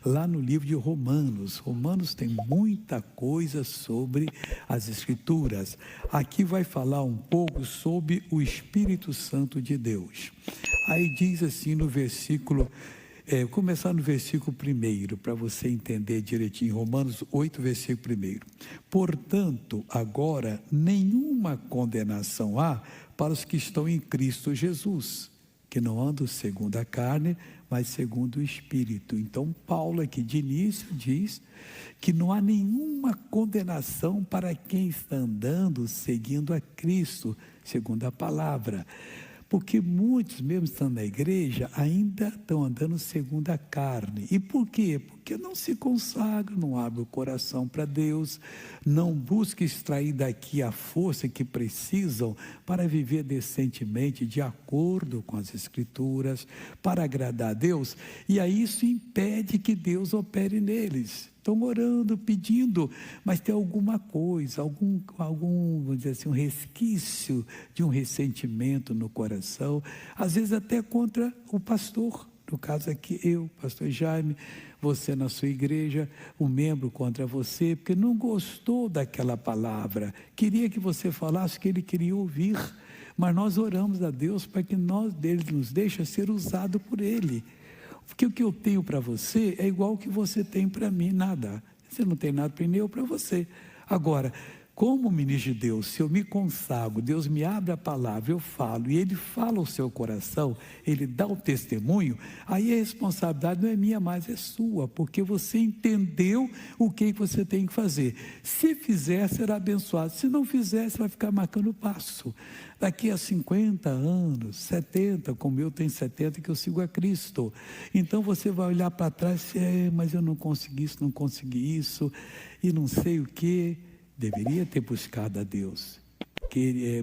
lá no livro de Romanos. Romanos tem muita coisa sobre as Escrituras. Aqui vai falar um pouco sobre o Espírito Santo de Deus. Aí diz assim no versículo, começar no versículo 1, para você entender direitinho, Romanos 8, versículo 1. Portanto, agora, nenhuma condenação há para os que estão em Cristo Jesus, que não andam segundo a carne, mas segundo o Espírito. Então, Paulo aqui de início diz que não há nenhuma condenação para quem está andando seguindo a Cristo, segundo a palavra. Porque muitos, mesmo estando na igreja, ainda estão andando segundo a carne. E por quê? Porque não se consagram, não abrem o coração para Deus, não buscam extrair daqui a força que precisam para viver decentemente, de acordo com as Escrituras, para agradar a Deus. E aí isso impede que Deus opere neles. Estão orando, pedindo, mas tem alguma coisa, algum, vamos dizer assim, um resquício de um ressentimento no coração, às vezes até contra o pastor, no caso aqui eu, pastor Jaime, você na sua igreja, um membro contra você, porque não gostou daquela palavra, queria que você falasse o que ele queria ouvir, mas nós oramos a Deus para que Ele nos deixe ser usado por Ele. Porque o que eu tenho para você é igual ao que você tem para mim, nada. Você não tem nada para mim, eu para você. Agora, como ministro de Deus, se eu me consagro, Deus me abre a palavra, eu falo, e Ele fala o seu coração, Ele dá o testemunho, aí a responsabilidade não é minha mais, é sua, porque você entendeu o que você tem que fazer. Se fizer, será abençoado. Se não fizer, você vai ficar marcando o passo. Daqui a 50 anos, 70, como eu tenho 70, que eu sigo a Cristo. Então você vai olhar para trás e mas eu não consegui isso, não consegui isso, e não sei o que. Deveria ter buscado a Deus,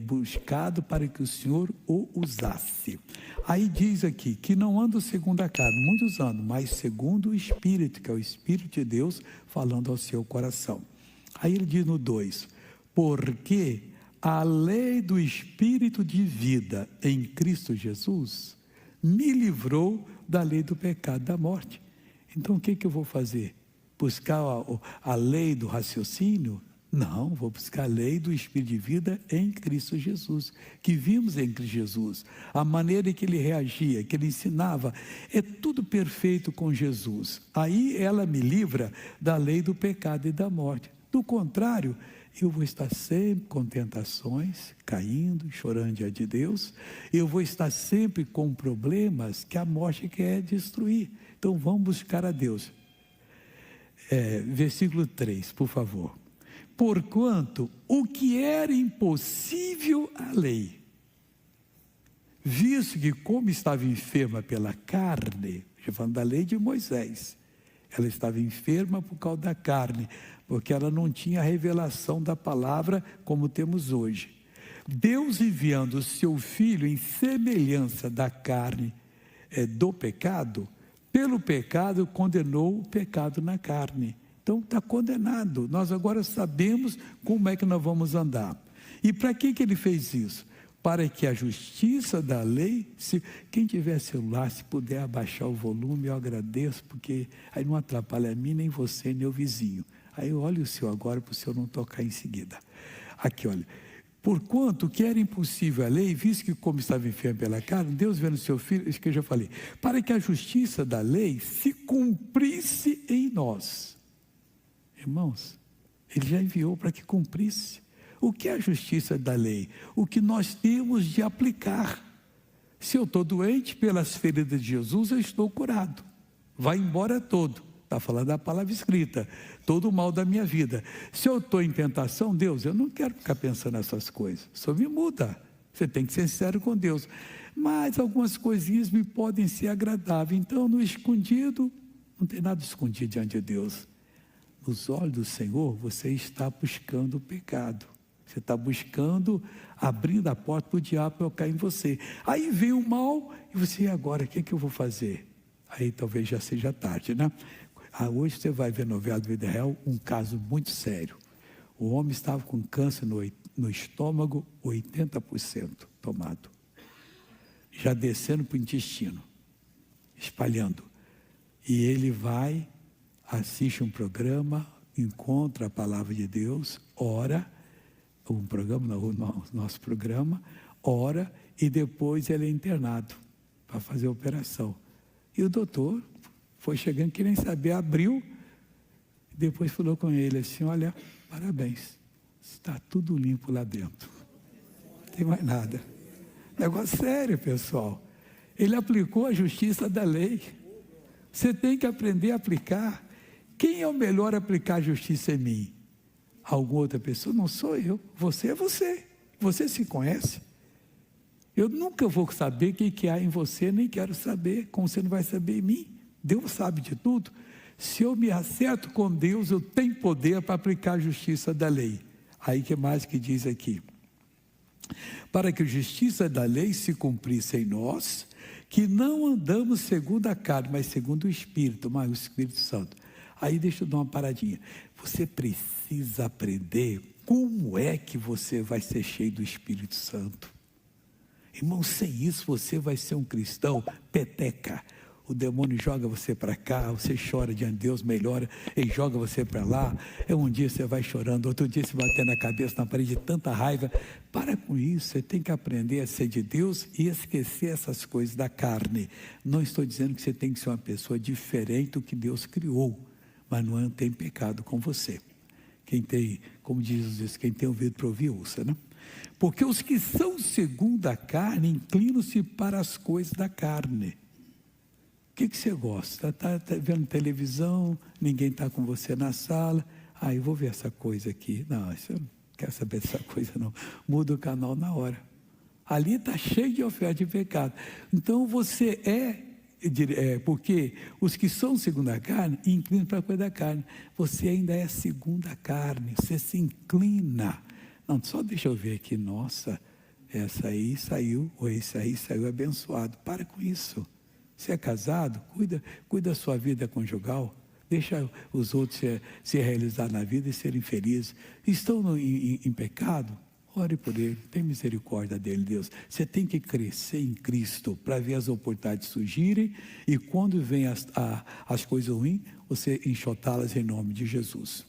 buscado para que o Senhor o usasse. Aí diz aqui, que não ando segundo a carne, muitos andam, mas segundo o Espírito, que é o Espírito de Deus, falando ao seu coração. Aí ele diz no 2, porque a lei do Espírito de vida em Cristo Jesus me livrou da lei do pecado e da morte. Então o que eu vou fazer? Buscar a lei do raciocínio? Não, vou buscar a lei do Espírito de vida em Cristo Jesus, que vimos em Cristo Jesus, a maneira que ele reagia, que ele ensinava, é tudo perfeito com Jesus. Aí ela me livra da lei do pecado e da morte. Do contrário, eu vou estar sempre com tentações, caindo, chorando diante de Deus, eu vou estar sempre com problemas que a morte quer destruir. Então vamos buscar a Deus. Versículo 3, por favor. Porquanto o que era impossível à lei, visto que como estava enferma pela carne, falando da lei de Moisés, ela estava enferma por causa da carne, porque ela não tinha a revelação da palavra como temos hoje. Deus enviando o seu Filho em semelhança da carne do pecado, pelo pecado condenou o pecado na carne. Então está condenado. Nós agora sabemos como é que nós vamos andar. E para que ele fez isso? Para que a justiça da lei, quem tiver celular, se puder abaixar o volume, eu agradeço, porque aí não atrapalha a mim, nem você, nem o vizinho. Aí eu olho o seu agora, para o senhor não tocar em seguida. Aqui, olha. Porquanto que era impossível a lei, visto que como estava enfermo pela carne, Deus vendo o seu Filho, isso que eu já falei, para que a justiça da lei se cumprisse em nós. Irmãos, Ele já enviou para que cumprisse. O que é a justiça da lei? O que nós temos de aplicar. Se eu estou doente, pelas feridas de Jesus, eu estou curado. Vai embora todo. Está falando da palavra escrita. Todo o mal da minha vida. Se eu estou em tentação, Deus, eu não quero ficar pensando nessas coisas. Só me muda. Você tem que ser sincero com Deus. Mas algumas coisinhas me podem ser agradáveis. Então, no escondido, não tem nada escondido diante de Deus. Nos olhos do Senhor, você está buscando o pecado. Você está buscando, abrindo a porta para o diabo tocar em você. Aí vem o mal, e você, e agora, o que eu vou fazer? Aí talvez já seja tarde, né? Hoje você vai ver a novela do Vida Real, um caso muito sério. O homem estava com câncer no estômago, 80% tomado. Já descendo para o intestino, espalhando. E ele vai assiste um programa, encontra a palavra de Deus, ora, nosso programa, ora, e depois ele é internado para fazer a operação. E o doutor foi chegando, querendo saber, abriu, depois falou com ele assim: olha, parabéns, está tudo limpo lá dentro, não tem mais nada. Negócio sério, pessoal. Ele aplicou a justiça da lei. Você tem que aprender a aplicar. Quem é o melhor a aplicar a justiça em mim? Alguma outra pessoa? Não sou eu. Você é você. Você se conhece. Eu nunca vou saber o que há em você, nem quero saber, como você não vai saber em mim. Deus sabe de tudo. Se eu me acerto com Deus, eu tenho poder para aplicar a justiça da lei. Aí que mais que diz aqui? Para que a justiça da lei se cumprisse em nós, que não andamos segundo a carne, mas segundo o Espírito, mas o Espírito Santo. Aí deixa eu dar uma paradinha. Você precisa aprender como é que você vai ser cheio do Espírito Santo. Irmão, sem isso você vai ser um cristão peteca. O demônio joga você para cá, você chora diante de Deus, melhora, ele joga você para lá. Um dia você vai chorando, outro dia você batendo a cabeça na parede de tanta raiva. Para com isso, você tem que aprender a ser de Deus e esquecer essas coisas da carne. Não estou dizendo que você tem que ser uma pessoa diferente do que Deus criou, mas não tem pecado com você. Quem tem, como diz Jesus, quem tem ouvido para ouvir, ouça, né? Porque os que são segundo a carne inclinam-se para as coisas da carne. O que você gosta? Está vendo televisão, ninguém está com você na sala. Eu vou ver essa coisa aqui. Não, você não quer saber dessa coisa não. Muda o canal na hora. Ali está cheio de oferta de pecado. Então você porque os que são segundo a carne, inclinam para a coisa da carne. Você ainda é segundo a carne, você se inclina. Não, só deixa eu ver aqui, nossa, essa aí saiu, ou esse aí saiu abençoado. Para com isso. Você é casado? Cuida da sua vida conjugal. Deixa os outros se realizar na vida e serem felizes. Estão em pecado? Ore por ele, tem misericórdia dele, Deus. Você tem que crescer em Cristo para ver as oportunidades surgirem e quando vem as coisas ruins, você enxotá-las em nome de Jesus.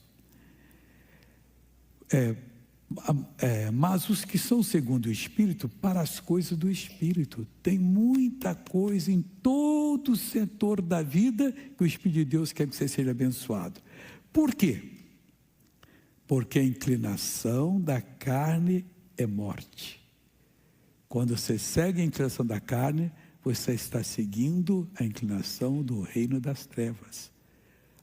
Mas os que são segundo o Espírito, para as coisas do Espírito. Tem muita coisa em todo o setor da vida que o Espírito de Deus quer que você seja abençoado. Por quê? Porque a inclinação da carne é morte. Quando você segue a inclinação da carne, você está seguindo a inclinação do reino das trevas.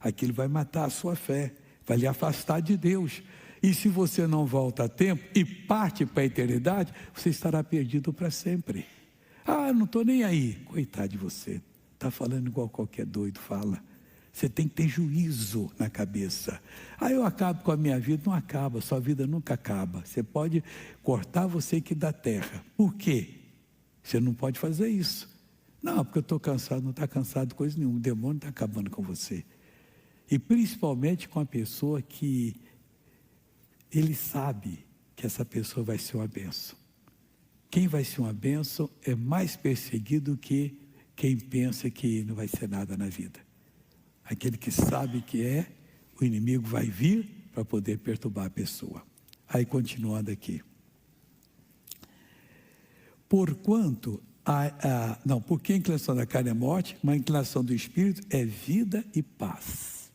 Aquilo vai matar a sua fé, vai lhe afastar de Deus. E se você não volta a tempo e parte para a eternidade, você estará perdido para sempre. Não estou nem aí. Coitado de você, está falando igual qualquer doido fala. Você tem que ter juízo na cabeça. Eu acabo com a minha vida. Não acaba, sua vida nunca acaba. Você pode cortar você aqui da terra. Por quê? Você não pode fazer isso. Não, porque eu estou cansado. Não está cansado de coisa nenhuma. O demônio está acabando com você. E principalmente com a pessoa que ele sabe que essa pessoa vai ser uma bênção. Quem vai ser uma bênção é mais perseguido que quem pensa que não vai ser nada na vida. Aquele que sabe que o inimigo vai vir para poder perturbar a pessoa. Aí continuando aqui. Porque a inclinação da carne é morte, mas a inclinação do Espírito é vida e paz.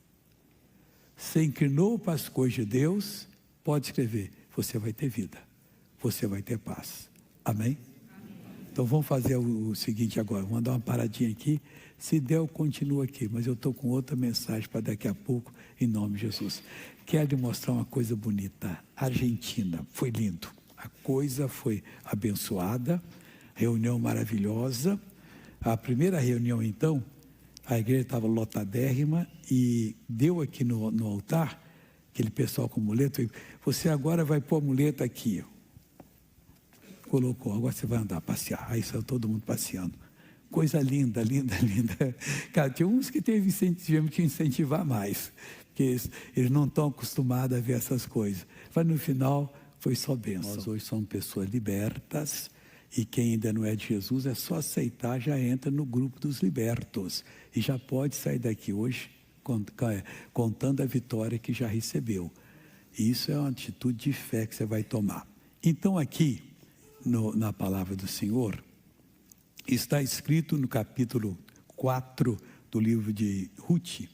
Se inclinou para as coisas de Deus, pode escrever, você vai ter vida, você vai ter paz. Amém? Então vamos fazer o seguinte agora, vamos dar uma paradinha aqui. Se der, eu continuo aqui, mas eu estou com outra mensagem para daqui a pouco, em nome de Jesus. Quero lhe mostrar uma coisa bonita. Argentina, foi lindo. A coisa foi abençoada, reunião maravilhosa. A primeira reunião, então, a igreja estava lotadérrima e deu aqui no altar, aquele pessoal com muleta, você agora vai pôr a muleta aqui. Colocou, agora você vai andar, passear. Aí saiu todo mundo passeando. Coisa linda, linda, linda. Cara, tinha uns que tivemos que incentivar mais, porque eles não estão acostumados a ver essas coisas. Mas no final foi só bênção. Nós hoje somos pessoas libertas, e quem ainda não é de Jesus é só aceitar, já entra no grupo dos libertos. E já pode sair daqui hoje contando a vitória que já recebeu. Isso é uma atitude de fé que você vai tomar. Então aqui, na palavra do Senhor, está escrito no capítulo 4 do livro de Ruth,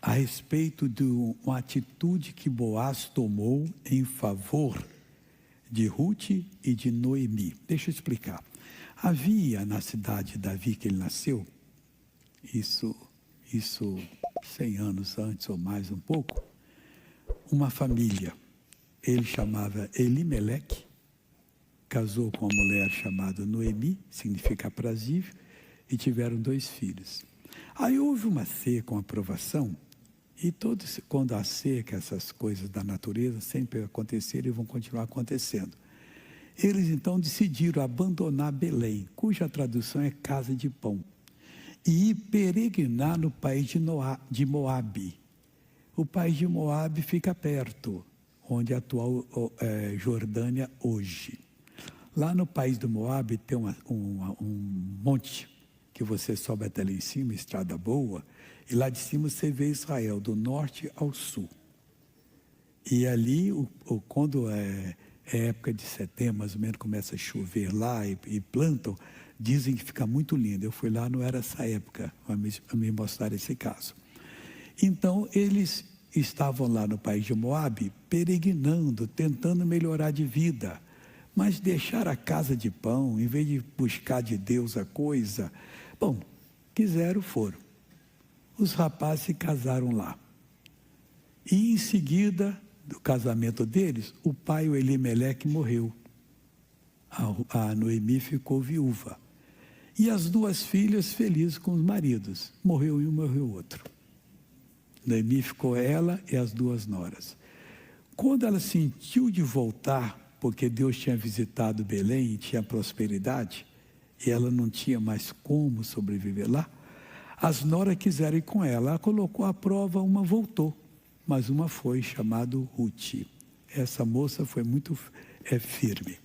a respeito de uma atitude que Boaz tomou em favor de Ruth e de Noemi. Deixa eu explicar. Havia na cidade de Davi, que ele nasceu, isso 100 anos antes ou mais um pouco, uma família. Ele chamava Elimeleque, casou com uma mulher chamada Noemi, significa aprazível, e tiveram 2 filhos. Aí houve uma seca, uma provação, e quando há seca, essas coisas da natureza sempre aconteceram e vão continuar acontecendo. Eles então decidiram abandonar Belém, cuja tradução é casa de pão, e ir peregrinar no país de Moabe. O país de Moabe fica perto, onde é a atual Jordânia hoje. Lá no país do Moabe tem um monte que você sobe até lá em cima, estrada boa, e lá de cima você vê Israel, do norte ao sul. E ali, quando é época de setembro, mais ou menos, começa a chover lá e plantam, dizem que fica muito lindo. Eu fui lá, não era essa época, a me mostrar esse caso. Então, eles estavam lá no país de Moabe, peregrinando, tentando melhorar de vida, mas deixar a casa de pão, em vez de buscar de Deus a coisa, bom, foram. Os rapazes se casaram lá. E em seguida do casamento deles, o pai, o Elimeleque, morreu. A Noemi ficou viúva. E as 2 filhas felizes com os maridos. Morreu um, morreu outro. Noemi ficou ela e as 2 noras. Quando ela sentiu de voltar, porque Deus tinha visitado Belém e tinha prosperidade, e ela não tinha mais como sobreviver lá, as noras quiseram ir com ela. Ela colocou à prova, uma voltou, mas uma foi, chamada Ruth. Essa moça foi muito firme.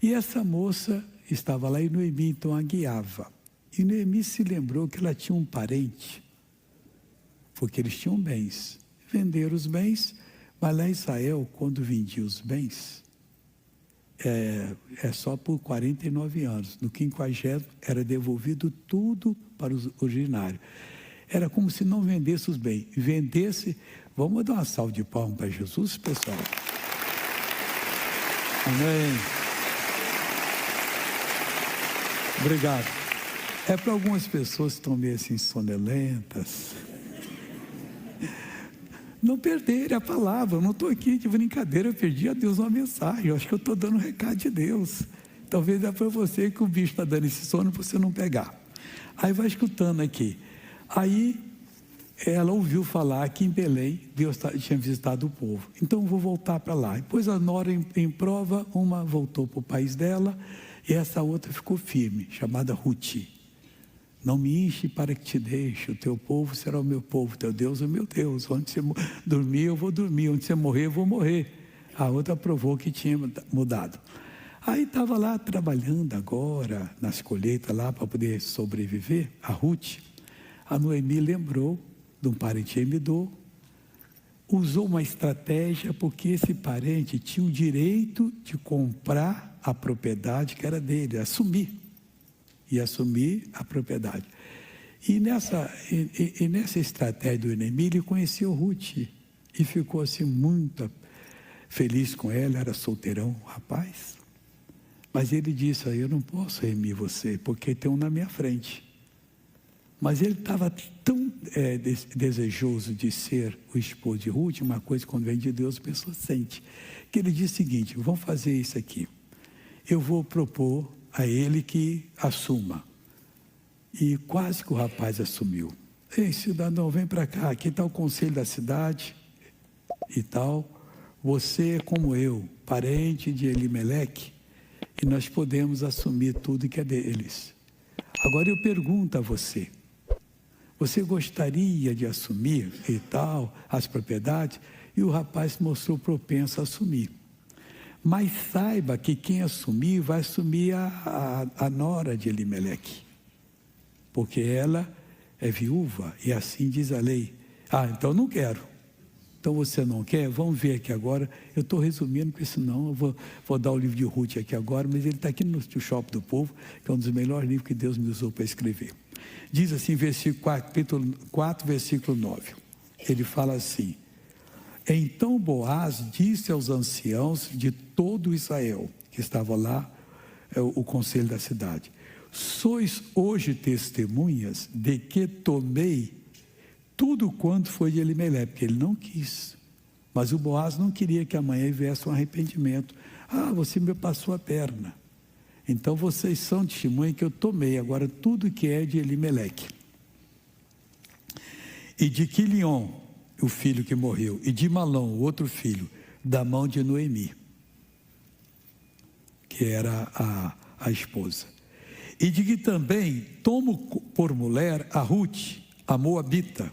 E essa moça estava lá e Noemi então a guiava. E Noemi se lembrou que ela tinha um parente, porque eles tinham bens. Venderam os bens, mas lá em Israel, quando vendia os bens, só por 49 anos. No 50º era devolvido tudo para os originários. Era como se não vendesse os bens. Vendesse, vamos dar uma salva de palmas para Jesus, pessoal. Amém. Obrigado. É para algumas pessoas que estão meio assim sonolentas. Não perderem a palavra. Eu não estou aqui de brincadeira, eu perdi a Deus uma mensagem. Eu acho que eu estou dando um recado de Deus. Talvez é para você que o bicho está dando esse sono para você não pegar. Aí vai escutando aqui. Aí ela ouviu falar que em Belém Deus tinha visitado o povo. Então vou voltar para lá. Depois a nora em prova, uma voltou para o país dela e essa outra ficou firme, chamada Ruth. Não me enche para que te deixe, o teu povo será o meu povo, teu Deus é o meu Deus. Onde você dormir, eu vou dormir, onde você morrer, eu vou morrer. A outra provou que tinha mudado. Aí estava lá trabalhando agora, nas colheitas lá, para poder sobreviver, a Ruth. A Noemi lembrou de um parente emidou, usou uma estratégia, porque esse parente tinha o direito de comprar a propriedade que era dele, assumir a propriedade. E nessa estratégia do Noemi, ele conheceu Ruth e ficou assim muito feliz com ela, era solteirão, rapaz. Mas ele disse, eu não posso remir você, porque tem um na minha frente. Mas ele estava tão desejoso de ser o esposo de Ruth, uma coisa quando vem de Deus a pessoa sente, que ele disse o seguinte, vamos fazer isso aqui, eu vou propor a ele que assuma. E quase que o rapaz assumiu. Ei, cidadão, vem para cá, aqui está o conselho da cidade e tal, você é como eu, parente de Elimeleque, e nós podemos assumir tudo que é deles. Agora eu pergunto a você, você gostaria de assumir e tal, as propriedades? E o rapaz se mostrou propenso a assumir. Mas saiba que quem assumir, vai assumir a nora de Elimeleque. Porque ela é viúva, e assim diz a lei. Ah, então não quero. Então você não quer? Vamos ver aqui agora. Eu estou resumindo, porque senão eu vou dar o livro de Ruth aqui agora, mas ele está aqui no Shopping do Povo, que é um dos melhores livros que Deus me usou para escrever. Diz assim, capítulo 4, versículo 9. Ele fala assim: então Boaz disse aos anciãos de todo Israel, que estava lá, o conselho da cidade: sois hoje testemunhas de que tomei tudo quanto foi de Elimeleque, porque ele não quis. Mas o Boaz não queria que amanhã viesse um arrependimento. Ah, você me passou a perna. Então vocês são testemunha que eu tomei agora tudo que é de Elimeleque. E de Quilion, o filho que morreu, e de Malom, o outro filho, da mão de Noemi, que era a esposa. E de que também tomo por mulher a Ruth, a moabita,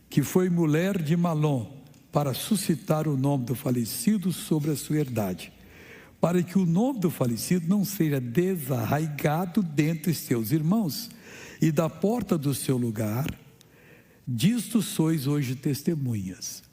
que foi mulher de Malom, para suscitar o nome do falecido sobre a sua herdade, para que o nome do falecido não seja desarraigado dentre seus irmãos, e da porta do seu lugar, disto sois hoje testemunhas.